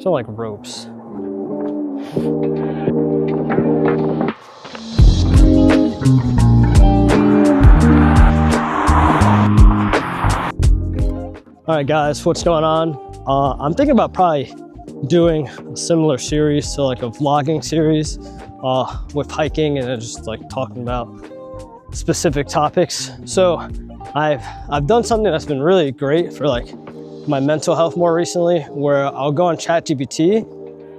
Some like ropes. All right, guys, what's going on? I'm thinking about probably doing a similar series to like a vlogging series with hiking and just like talking about specific topics. So I've done something that's been really great for like my mental health more recently, where I'll go on ChatGPT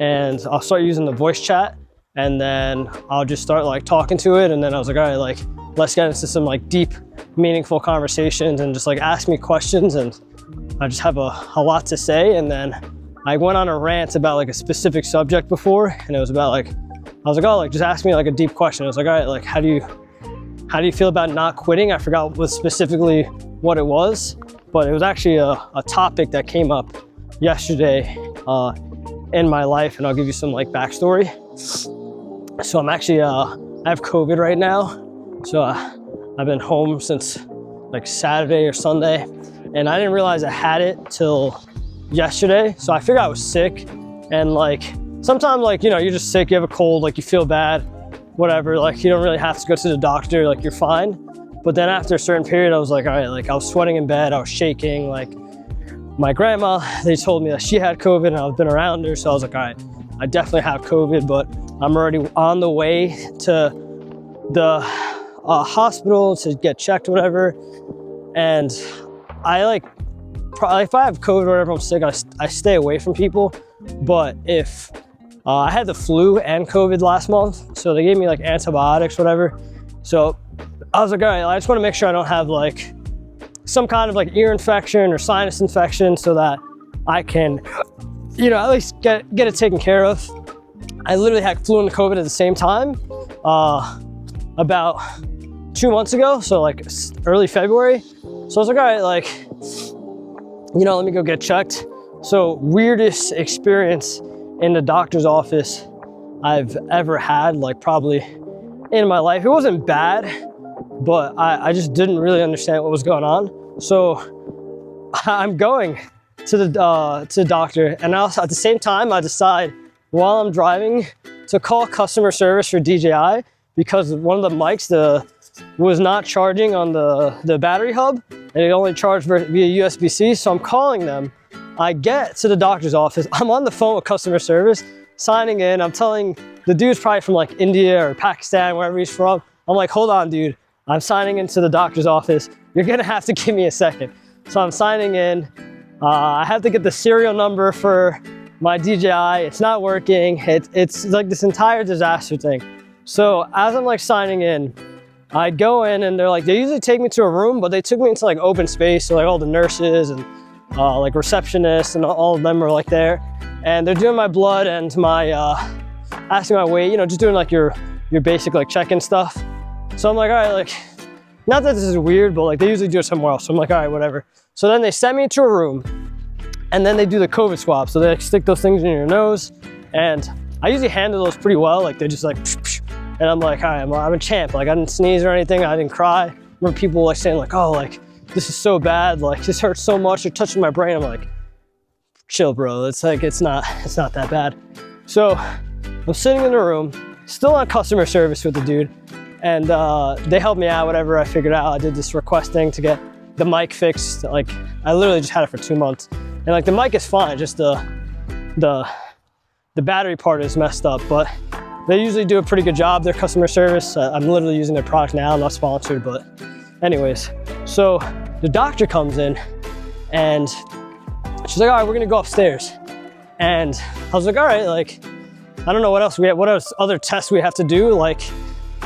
and I'll start using the voice chat, and then I'll just start like talking to it. And then I was like, all right, like let's get into some like deep, meaningful conversations and just like ask me questions. And I just have a lot to say. And then I went on a rant about like a specific subject before, and it was about like, I was like, oh, like just ask me like a deep question. I was like, all right, like how do you feel about not quitting? I forgot what specifically what it was, but it was actually a topic that came up yesterday in my life, and I'll give you some like backstory. So I'm actually, I have COVID right now. So I've been home since like Saturday or Sunday, and I didn't realize I had it till yesterday. So I figured I was sick, and like sometimes like, you know, you're just sick, you have a cold, like you feel bad, whatever, like you don't really have to go to the doctor, like you're fine. But then after a certain period, I was like, all right, like I was sweating in bed, I was shaking. Like my grandma, they told me that she had COVID and I've been around her. So I was like, all right, I definitely have COVID, but I'm already on the way to the hospital to get checked, whatever. And I like, probably if I have COVID or whatever, I'm sick, I stay away from people. But if I had the flu and COVID last month, so they gave me like antibiotics, whatever. So I was like, all right, I just want to make sure I don't have like some kind of like ear infection or sinus infection, so that I can, you know, at least get it taken care of. I literally had flu and COVID at the same time about 2 months ago, so like early February. So I was like, all right, like, you know, let me go get checked. So weirdest experience in the doctor's office I've ever had, like probably in my life. It wasn't bad, but I just didn't really understand what was going on. So I'm going to the doctor, and also at the same time I decide while I'm driving to call customer service for DJI, because one of the mics was not charging on the battery hub, and it only charged via USB-C. So I'm calling them. I get to the doctor's office, I'm on the phone with customer service, signing in. I'm telling the dude's probably from like India or Pakistan, wherever he's from. I'm like, hold on, dude, I'm signing into the doctor's office. You're gonna have to give me a second. So I'm signing in. I have to get the serial number for my DJI. It's not working. It's like this entire disaster thing. So as I'm like signing in, I go in, and they're like, they usually take me to a room, but they took me into like open space. So like all the nurses and like receptionists and all of them are like there, and they're doing my blood and my asking my weight, you know, just doing like your basic like check-in stuff. So I'm like, all right, like, not that this is weird, but like they usually do it somewhere else. So I'm like, all right, whatever. So then they send me into a room, and then they do the COVID swab. So they like stick those things in your nose, and I usually handle those pretty well. Like they're just like, psh, psh. And I'm like, all right, I'm a champ. Like I didn't sneeze or anything. I didn't cry. I remember people like saying like, oh, like this is so bad. Like this hurts so much. You're touching my brain. I'm like, chill, bro. It's like, it's not that bad. So I'm sitting in the room, still on customer service with the dude. And they helped me out, whatever. I figured out, I did this request thing to get the mic fixed. Like I literally just had it for 2 months. And like the mic is fine, just the battery part is messed up, but they usually do a pretty good job, their customer service. I'm literally using their product now, I'm not sponsored, but anyways. So the doctor comes in, and she's like, all right, we're gonna go upstairs. And I was like, all right, like, I don't know what else what else other tests we have to do, like,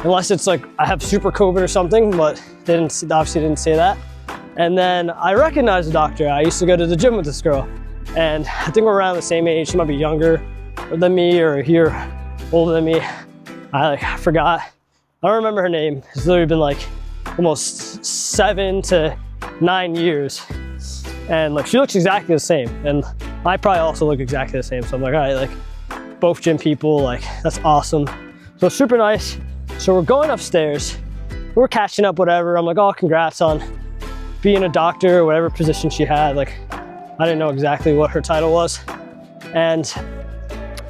unless it's like I have super COVID or something, but they obviously didn't say that. And then I recognized the doctor. I used to go to the gym with this girl, and I think we're around the same age. She might be younger than me or a year older than me. I forgot. I don't remember her name. It's literally been like almost 7 to 9 years. And like she looks exactly the same. And I probably also look exactly the same. So I'm like, all right, like both gym people, like that's awesome. So super nice. So we're going upstairs. We're catching up, whatever. I'm like, oh, congrats on being a doctor or whatever position she had. Like, I didn't know exactly what her title was. And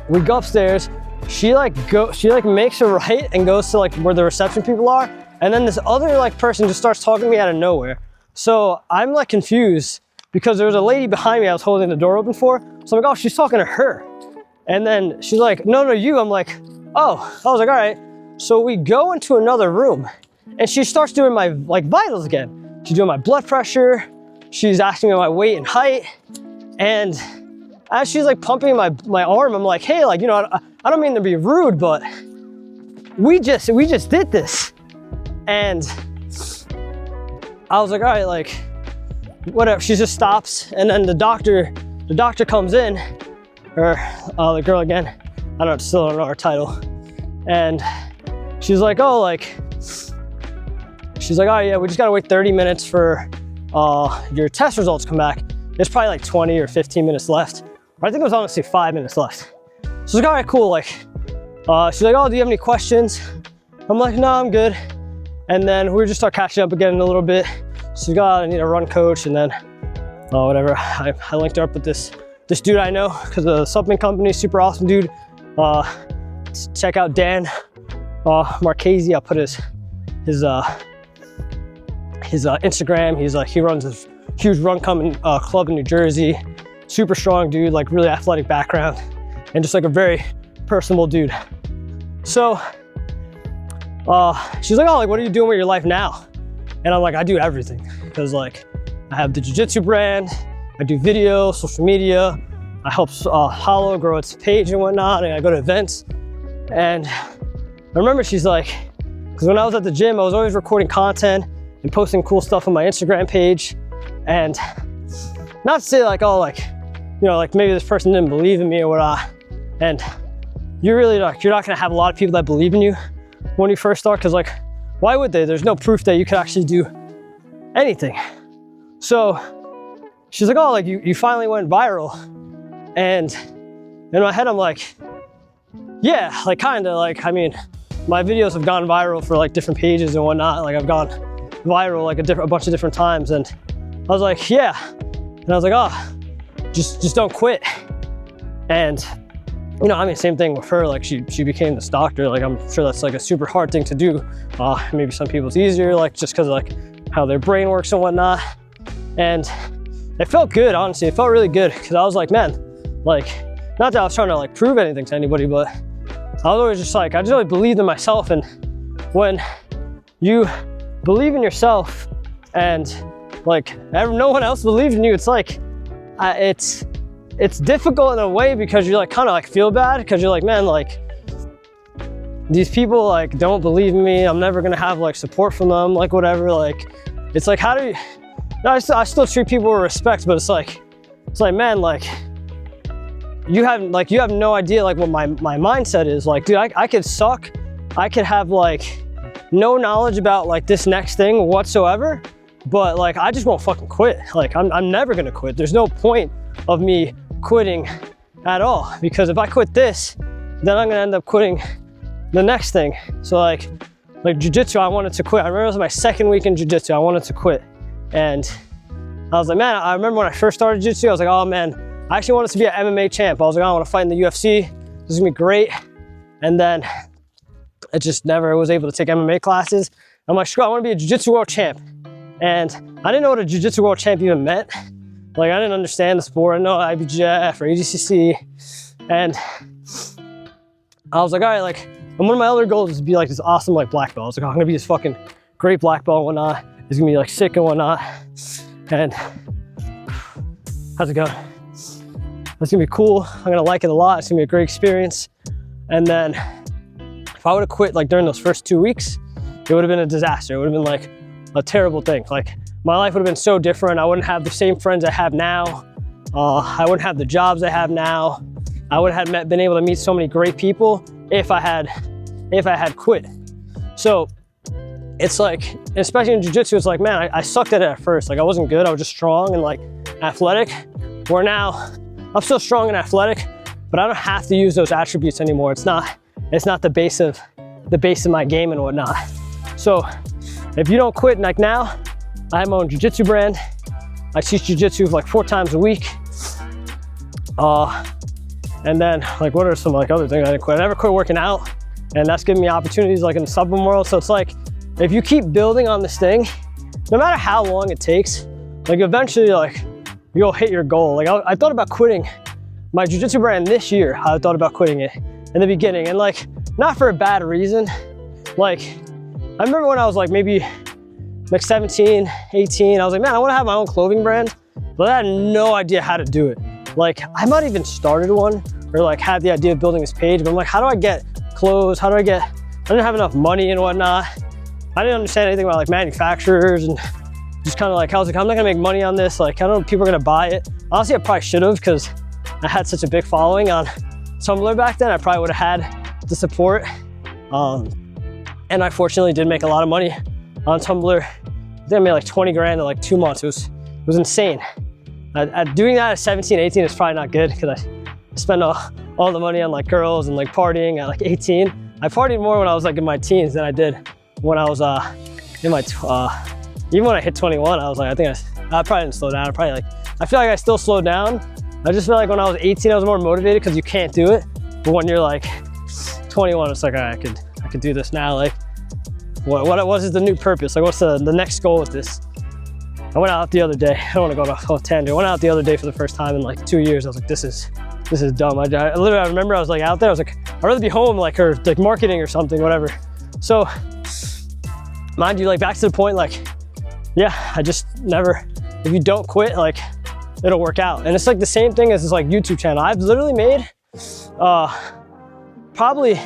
we go upstairs. She makes a right and goes to like where the reception people are. And then this other like person just starts talking to me out of nowhere. So I'm like confused because there was a lady behind me I was holding the door open for. So I'm like, oh, she's talking to her. And then she's like, no, you. I'm like, oh. I was like, all right. So we go into another room and she starts doing my like vitals again. She's doing my blood pressure. She's asking me my weight and height. And as she's like pumping my arm, I'm like, hey, like, you know, I don't mean to be rude, but we just did this. And I was like, all right, like, whatever. She just stops. And then the doctor comes in, or the girl again, still don't know her title. And she's like, oh, like, she's like, oh yeah, we just gotta wait 30 minutes for your test results to come back. There's probably like 20 or 15 minutes left. Or I think it was honestly 5 minutes left. So it's like, all right, cool. Like, she's like, oh, do you have any questions? I'm like, no, I'm good. And then we just start catching up again in a little bit. She's like, oh, I need a run coach. And then, whatever, I linked her up with this dude I know because of the supplement company, super awesome dude. Check out Dan Marchese. I'll put his Instagram. He runs this huge run club in New Jersey. Super strong dude, like really athletic background, and just like a very personable dude. So she's like, oh, like, what are you doing with your life now? And I'm like, I do everything, because like I have the jiu-jitsu brand, I do video, social media, I help Hollow grow its page and whatnot, and I go to events. And I remember she's like, because when I was at the gym, I was always recording content and posting cool stuff on my Instagram page. And not to say like, oh, like, you know, like maybe this person didn't believe in me or whatnot. And you're not gonna have a lot of people that believe in you when you first start, because like, why would they? There's no proof that you could actually do anything. So she's like, oh, like you finally went viral. And in my head, I'm like, yeah, like kinda, like, I mean, my videos have gone viral for like different pages and whatnot. Like I've gone viral like a bunch of different times. And I was like, yeah. And I was like, oh, just don't quit. And, you know, I mean, same thing with her. Like she became this doctor. Like I'm sure that's like a super hard thing to do. Maybe some people it's easier, like just because of like how their brain works and whatnot. And it felt good, honestly. It felt really good, because I was like, man, like, not that I was trying to like prove anything to anybody, but I was always just like, I just really believed in myself. And when you believe in yourself and like no one else believes in you, it's like, it's difficult in a way, because you like kind of like feel bad, because you're like, man, like these people like don't believe in me. I'm never gonna have like support from them, like whatever. Like it's like, how do you, I still treat people with respect, but it's like, man, like you have no idea like what my mindset is. Like, dude, I could suck. I could have like no knowledge about like this next thing whatsoever, but like I just won't fucking quit. Like I'm never gonna quit. There's no point of me quitting at all, because if I quit this, then I'm gonna end up quitting the next thing. So like jiu-jitsu, I wanted to quit. I remember it was my second week in jiu-jitsu, I wanted to quit. And I was like, man, I remember when I first started jiu-jitsu, I was like, oh man, I actually wanted to be an MMA champ. I was like, I want to fight in the UFC. This is gonna be great. And then I just never was able to take MMA classes. I'm like, screw it, I want to be a jiu-jitsu world champ. And I didn't know what a jiu-jitsu world champ even meant. Like, I didn't understand the sport. I didn't know IBJJF or ADCC. And I was like, all right, like, and one of my other goals is to be like this awesome like black belt. I was like, oh, I'm gonna be this fucking great black belt and whatnot. It's gonna be like sick and whatnot. And how's it going? It's gonna be cool. I'm gonna like it a lot. It's gonna be a great experience. And then if I would have quit like during those first 2 weeks, it would have been a disaster. It would have been like a terrible thing. Like my life would have been so different. I wouldn't have the same friends I have now. I wouldn't have the jobs I have now. I would have been able to meet so many great people if I had quit. So it's like, especially in jiu-jitsu, it's like, man, I sucked at it at first. Like I wasn't good. I was just strong and like athletic. Where now I'm still strong and athletic, but I don't have to use those attributes anymore. It's not the base of my game and whatnot. So if you don't quit, like now, I have my own jiu-jitsu brand. I teach jiu-jitsu like 4 times a week. And then like, what are some like other things I didn't quit? I never quit working out, and that's giving me opportunities like in the supplement world. So it's like, if you keep building on this thing, no matter how long it takes, like eventually like you'll hit your goal. Like I thought about quitting my jiu-jitsu brand this year. I thought about quitting it in the beginning, and like, not for a bad reason. Like, I remember when I was like maybe like 17, 18, I was like, man, I wanna have my own clothing brand, but I had no idea how to do it. Like, I might even started one, or like had the idea of building this page, but I'm like, how do I get clothes? How do I didn't have enough money and whatnot. I didn't understand anything about like manufacturers, and just kind of like, I was like, I'm not gonna make money on this. Like, I don't know if people are gonna buy it. Honestly, I probably should have, because I had such a big following on Tumblr back then. I probably would have had the support. And I fortunately did make a lot of money on Tumblr. I think I made like 20 grand in like 2 months. It was insane. Doing that at 17, 18 is probably not good, because I spent all the money on like girls and like partying at like 18. I partied more when I was like in my teens than I did when I was in my, even when I hit 21, I was like, I probably didn't slow down. I feel like I still slowed down. I just feel like when I was 18, I was more motivated because you can't do it. But when you're like 21, it's like, all right, I could do this now. Like, what is the new purpose? Like, what's the next goal with this? I went out the other day. I don't want to go off a tangent. I went out the other day for the first time in like 2 years. I was like, this is dumb. I remember I was like out there. I was like, I'd rather be home, like, or like marketing or something, whatever. So, mind you, like back to the point, like, yeah, I just never, if you don't quit, like, it'll work out. And it's like the same thing as this like YouTube channel. I've literally made, probably,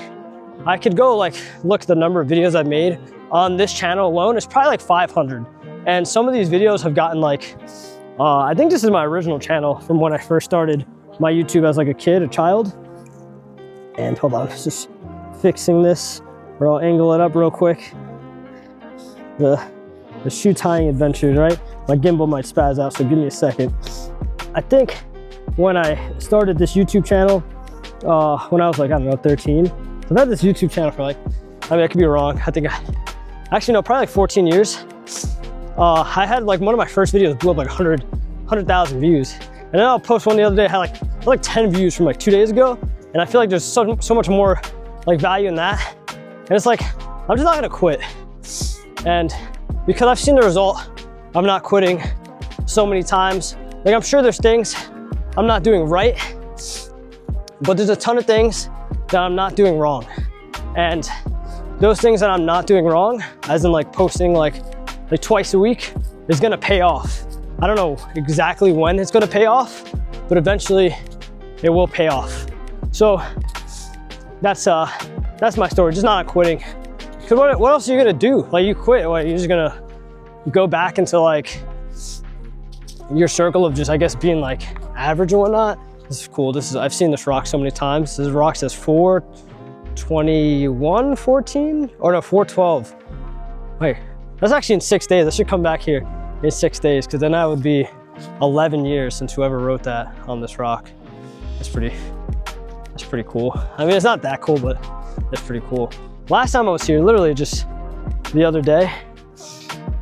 I could go like look at the number of videos I've made on this channel alone. It's probably like 500. And some of these videos have gotten like, I think this is my original channel from when I first started my YouTube as like a child. And hold on, just fixing this, or I'll angle it up real quick. The shoe tying adventures, right? My gimbal might spaz out, so give me a second. I think when I started this YouTube channel, when I was like, I don't know, 13. So I've had this YouTube channel for like, I mean, I could be wrong. I think actually no, probably like 14 years. I had like one of my first videos blew up like 100,000 views. And then I'll post one the other day, I had like 10 views from like 2 days ago. And I feel like there's so much more like value in that. And it's like, I'm just not gonna quit. And because I've seen the result, I'm not quitting so many times. Like, I'm sure there's things I'm not doing right, but there's a ton of things that I'm not doing wrong. And those things that I'm not doing wrong, as in like posting like twice a week, is gonna pay off. I don't know exactly when it's gonna pay off, but eventually it will pay off. So that's my story, just not quitting. Because what else are you gonna do? Like, you quit, what, you're just gonna go back into like your circle of just, I guess, being like average and whatnot. This is cool. I've seen this rock so many times. This rock says 421, 14, or no, 412. Wait, that's actually in 6 days. I should come back here in 6 days, because then that would be 11 years since whoever wrote that on this rock. That's pretty cool. I mean, it's not that cool, but it's pretty cool. Last time I was here, literally just the other day,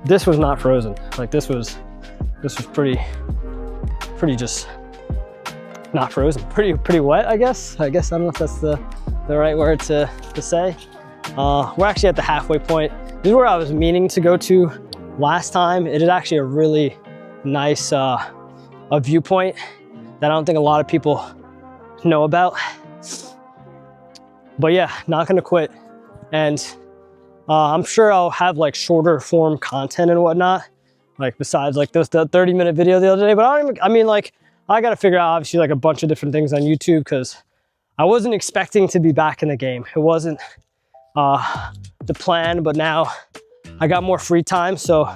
this was not frozen. Like, this was pretty just not frozen. Pretty wet, I guess. I don't know if that's the right word to say. We're actually at the halfway point. This is where I was meaning to go to last time. It is actually a really nice a viewpoint that I don't think a lot of people know about. But yeah, not gonna quit. And I'm sure I'll have like shorter form content and whatnot, like besides like the 30-minute video the other day. But I mean, like, I gotta figure out obviously like a bunch of different things on YouTube, because I wasn't expecting to be back in the game. It wasn't the plan, but now I got more free time. So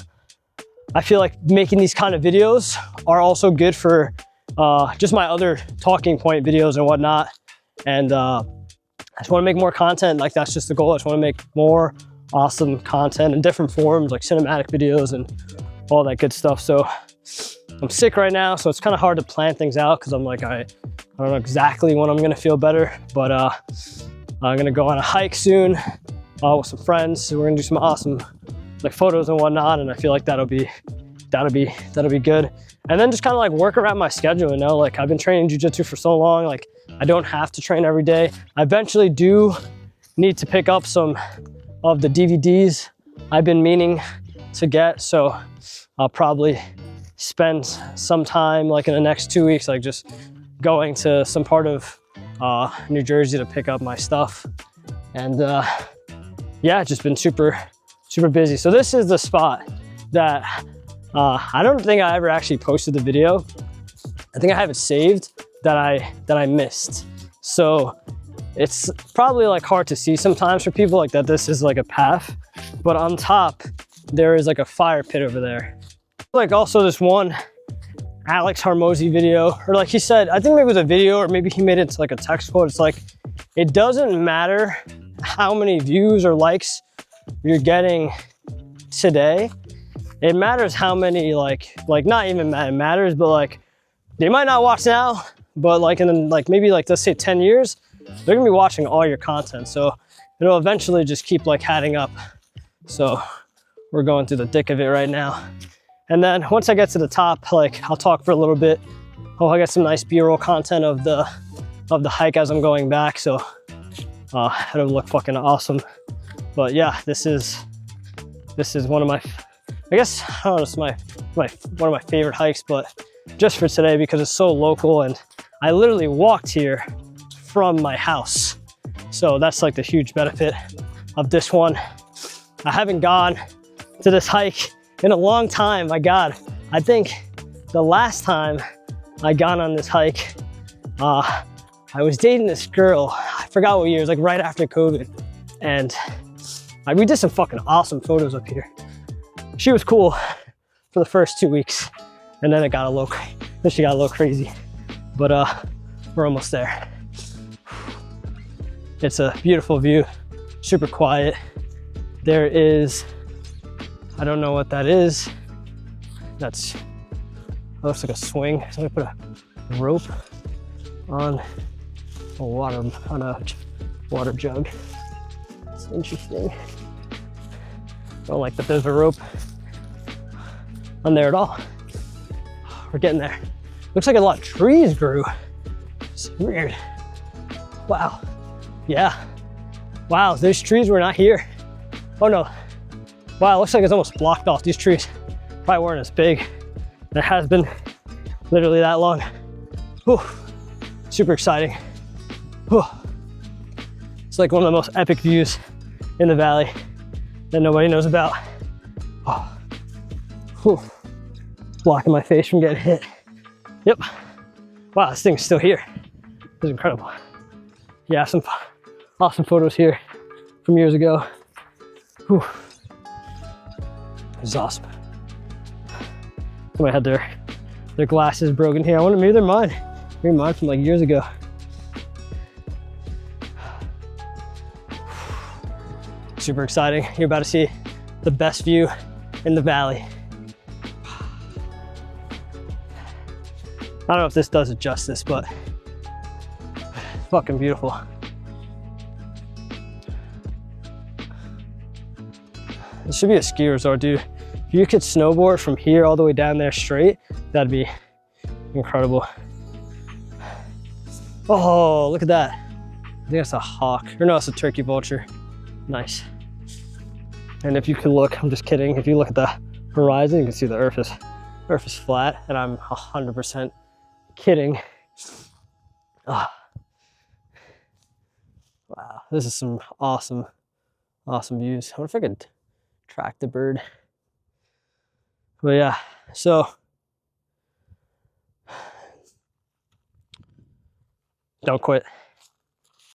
I feel like making these kind of videos are also good for just my other talking point videos and whatnot. And I just want to make more content. Like, that's just the goal. I just want to make more awesome content in different forms, like cinematic videos and all that good stuff. So I'm sick right now, so it's kind of hard to plan things out, because I'm like, I don't know exactly when I'm gonna feel better, but I'm gonna go on a hike soon with some friends. So we're gonna do some awesome like photos and whatnot, and I feel like that'll be good. And then just kind of like work around my schedule, you know, like I've been training jiu-jitsu for so long, like I don't have to train every day. I eventually do need to pick up some of the DVDs I've been meaning to get, so I'll probably spend some time like in the next 2 weeks, like just going to some part of New Jersey to pick up my stuff. And yeah, just been super busy. So this is the spot that I don't think I ever actually posted the video. I think I have it saved that I missed. So it's probably like hard to see sometimes for people like that this is like a path, but on top there is like a fire pit over there. Like also this one Alex Hormozi video, or like he said, I think maybe it was a video or maybe he made it to like a text quote. It's like, it doesn't matter how many views or likes you're getting today. It matters how many like not even it matters, but like they might not watch now, but like in like maybe like let's say 10 years, they're gonna be watching all your content. So it'll eventually just keep like adding up. So we're going through the thick of it right now. And then once I get to the top, like I'll talk for a little bit. Oh, I got some nice B-roll content of the hike as I'm going back. So it'll look fucking awesome. But yeah, this is one of my, I guess, I don't know, it's one of my favorite hikes, but just for today because it's so local and I literally walked here from my house. So that's like the huge benefit of this one. I haven't gone to this hike in a long time. My God, I think the last time I got on this hike, I was dating this girl. I forgot what year, it was like right after COVID. And we did some fucking awesome photos up here. She was cool for the first 2 weeks. And then she got a little crazy. But we're almost there. It's a beautiful view, super quiet. There is, I don't know what that is. That looks like a swing. Somebody put a rope on a water jug. It's interesting. Don't like that there's a rope on there at all. We're getting there. Looks like a lot of trees grew. It's weird. Wow. Yeah. Wow, those trees were not here. Oh no. Wow, it looks like it's almost blocked off. These trees probably weren't as big. It has been literally that long. Whew. Super exciting. Whew. It's like one of the most epic views in the valley that nobody knows about. Oh. Whew. Blocking my face from getting hit. Yep. Wow, this thing's still here. This is incredible. Yeah, some awesome photos here from years ago. Whew. This is awesome. Somebody had their glasses broken here. I wonder, maybe they're mine. Maybe mine from like years ago. Super exciting. You're about to see the best view in the valley. I don't know if this does it justice, but fucking beautiful. This should be a ski resort, dude. If you could snowboard from here all the way down there straight, that'd be incredible. Oh, look at that. I think that's a hawk. Or no, it's a turkey vulture. Nice. And if you could look, I'm just kidding. If you look at the horizon, you can see the earth is flat, and I'm 100% kidding. Oh. Wow, this is some awesome views. I wonder if I could track the bird. But yeah, so don't quit.